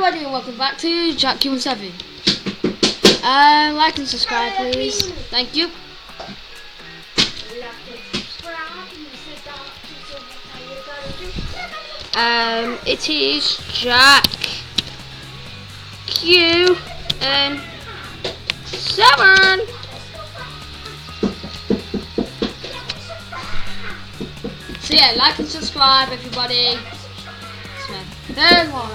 everybody and welcome back to Jack17. Like and subscribe please. Thank you. It is Jack Q and 7. So yeah, like and subscribe everybody. Third one,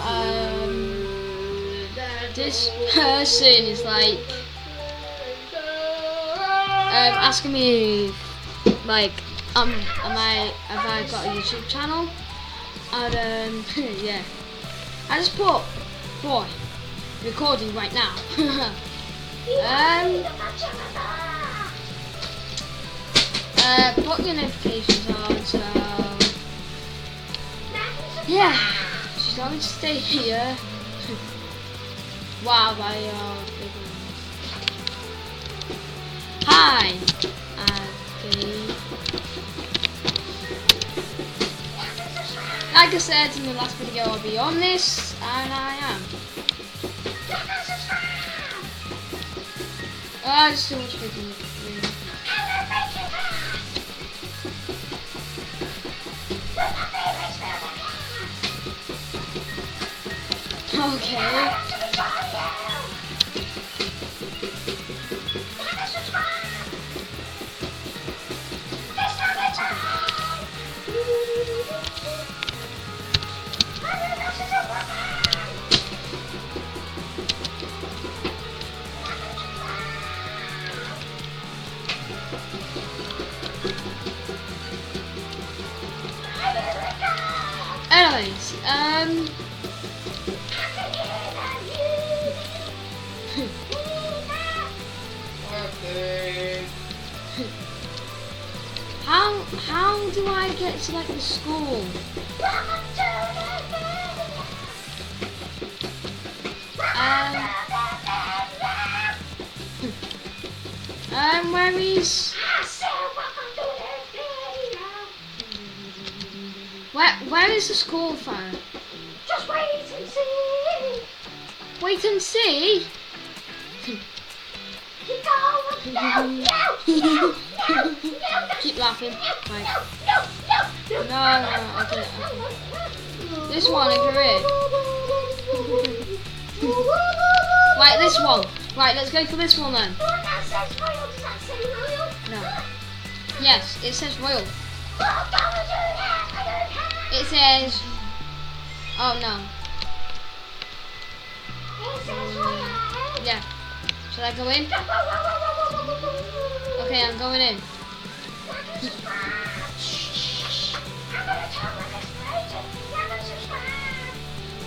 this person is like asking me like have I got a YouTube channel? And yeah, I just put boy recording right now. Put your notifications on, so yeah, she's going to stay here. Wow, by big ones. Hi, okay. Like I said in the last video, I'll be on this, and I am. There's too much people in the room. Okay. Anyways, how do I get to like the school? Where is? Where is the school from? Just wait and see. Wait and see? Keep going. No. Keep laughing. Right. No. No, I'll do it. This one over here. Right, this one. Right, let's go for this one then. The one that says royal, does that say royal? No. Yes, it says royal. Oh, don't do that. I don't care. It says... Oh, no. It says royal. Yeah. Should I go in? Okay, I'm going in.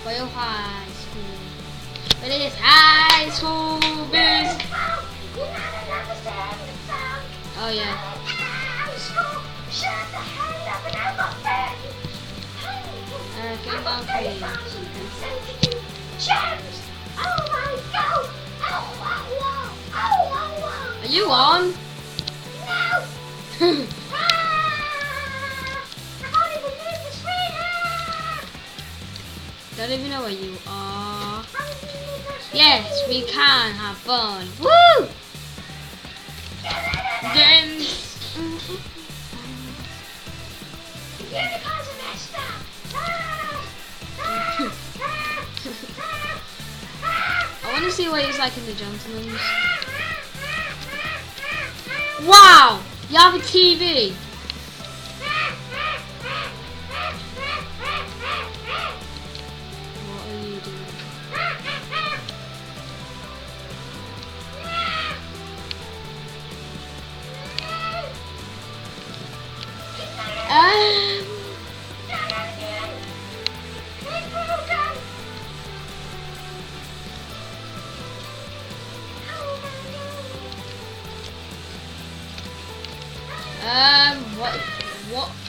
Royal High School. It is high school business. Oh, yeah. Go down please. Are you on? No! I can't even move the screen! Don't even know where you are. How do you move the screen? Yes, we can have fun. Woo! Then The unicorns are messed up! I want to see what he's like in the Gentleman's. Wow! You have a TV. What are you doing?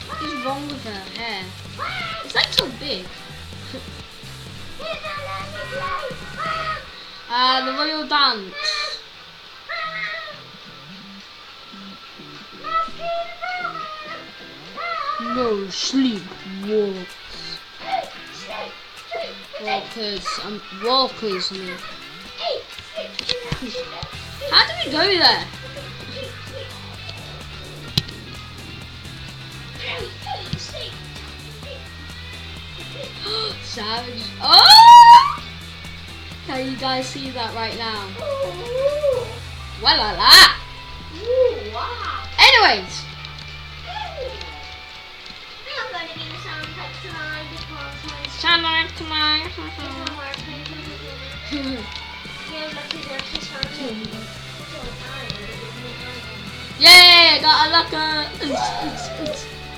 What is wrong with her hair? It's like so big. The royal dance. No sleep walks. Walkers. Walkers, I mean. How did we go there? Savage. Oh! Can you guys see that right now? Well, la la. Wow. Anyways. I'm going to be the soundtrack tonight because Soundtrack tonight. Yeah, got a locker.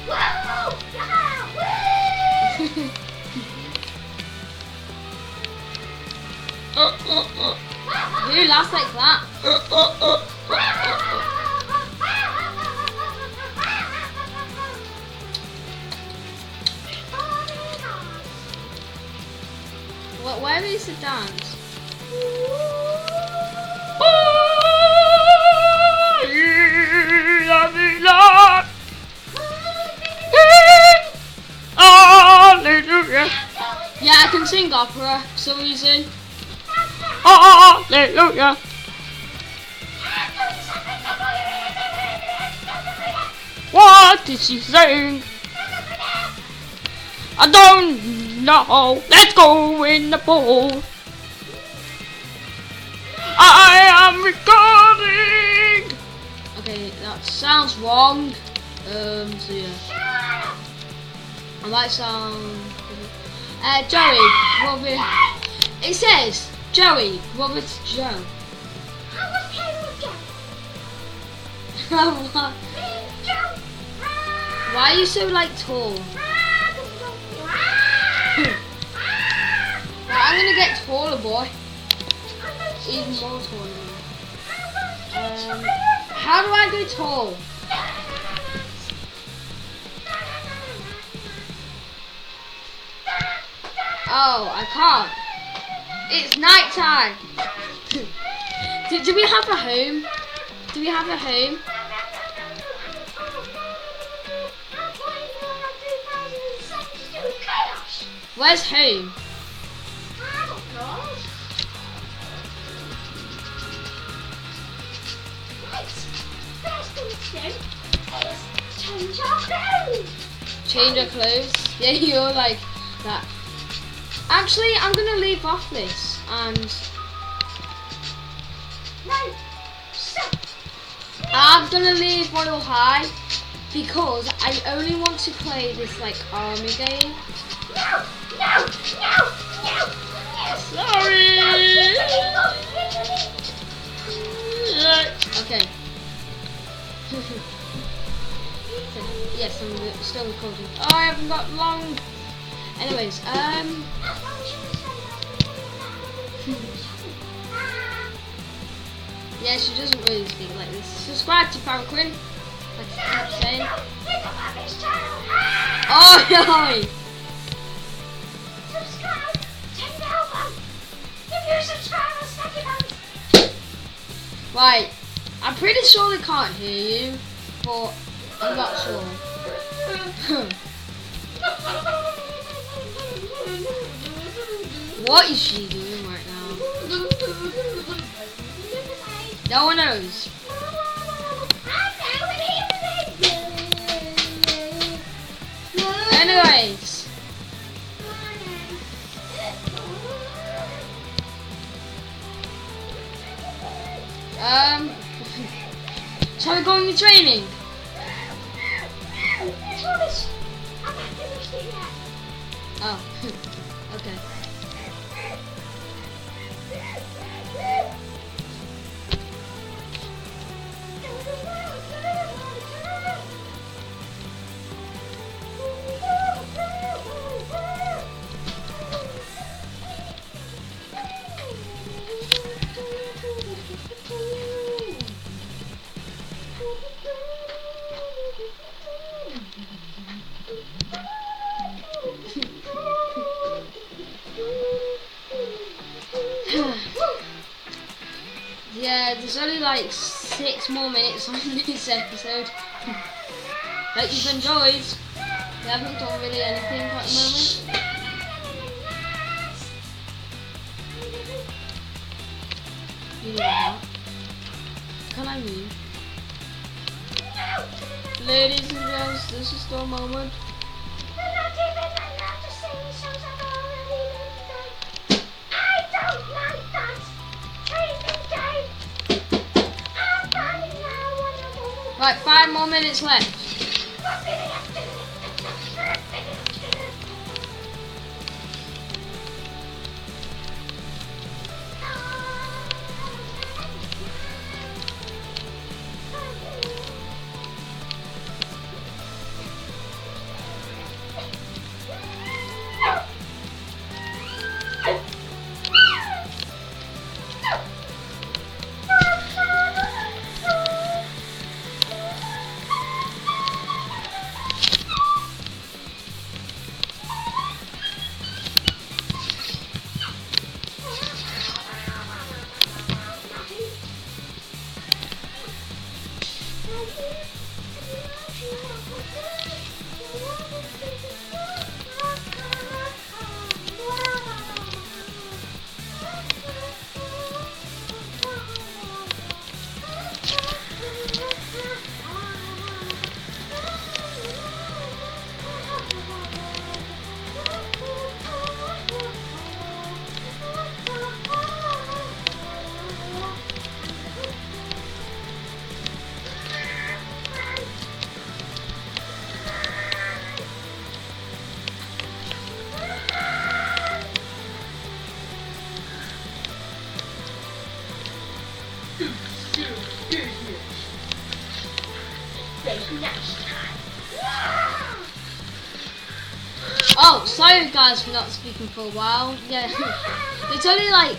Wow! Yeah! Who laughs like that? Where is the dance? Yeah, I can sing opera for some reason. Hallelujah. What did she sing? I don't know. Let's go in the pool. I am recording. Okay, that sounds wrong. So yeah. I might sound. Joey, Robert. It says Joey, Robert, Joe. What? Why are you so like tall? Right, I'm gonna get taller, boy. Even more taller. How do I go tall? Oh, I can't. It's night time. Do we have a home? Do we have a home? Where's home? I don't know. Right. First thing to do is change our clothes. Change our clothes? Yeah, you're like that. Actually, I'm gonna leave off this and No. Stop. I'm gonna leave Royal High because I only want to play this like army game. No. No. No. No. No. Sorry. Okay. Yes, I'm still recording. Oh, I haven't got long. Anyways, yeah, she doesn't really speak like this. Subscribe to Farrakhan, like I keep saying. Oh, no! Subscribe. 10,000. Give your subscribers 70 pounds. Right, I'm pretty sure they can't hear you, but I'm not sure. What is she doing right now? No one knows. Anyways. Shall we go in the training? Oh, okay. Yeah, there's only like 6 more minutes on this episode. Hope you've enjoyed. We haven't done really anything at the moment. You need that. Can I move? Ladies and gents, this is the moment. They're not even allowed to sing songs at all anymore. I don't like that. Training day. I'm running now on the wall. Right, 5 more minutes left. Oh, sorry guys for not speaking for a while. Yeah, it's only like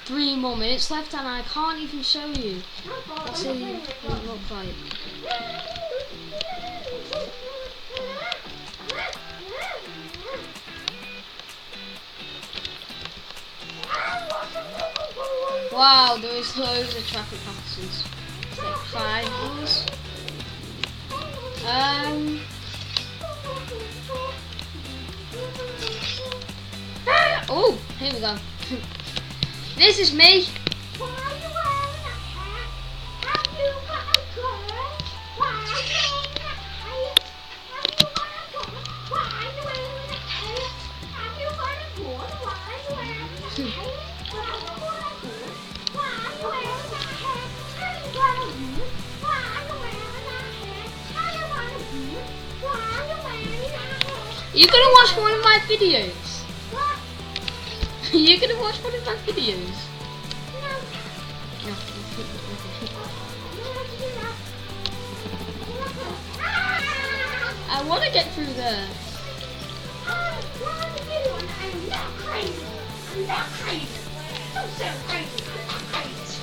3 more minutes left and I can't even show you what it looks like. Wow, there is loads of traffic officers. It's like 5 hours. Oh, here we go. This is me. Why are you wearing a hat? Have you got a gun? Why are you wearing a hat? Have you got a gun? Why are you wearing a hat? Have you got a gun? Why are you wearing a hat? Have you got a gun? Why are you wearing a hat? Have you got a gun? Why are you wearing a hat? Have you got a gun? Why are you wearing a hat? You're gonna watch one of my videos. What? You're gonna watch one of my videos. No. No. I want to get through there. I'm not crazy. I'm not crazy. Don't sound crazy. I'm not crazy.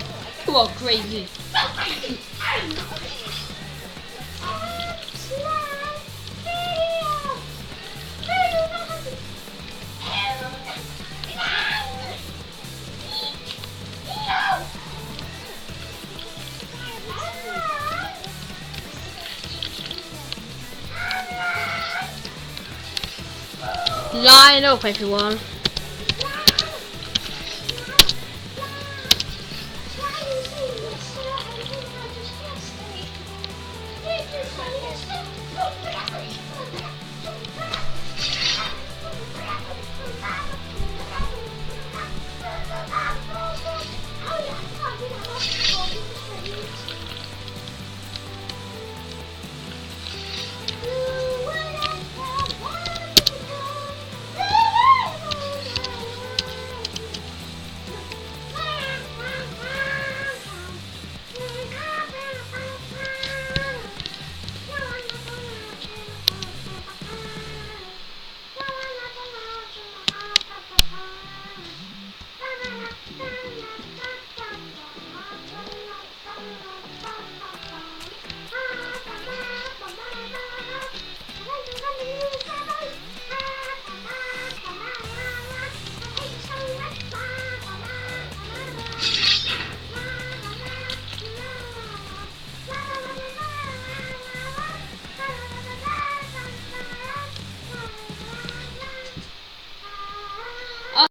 You are crazy. Not crazy. I'm not crazy. Line up, everyone.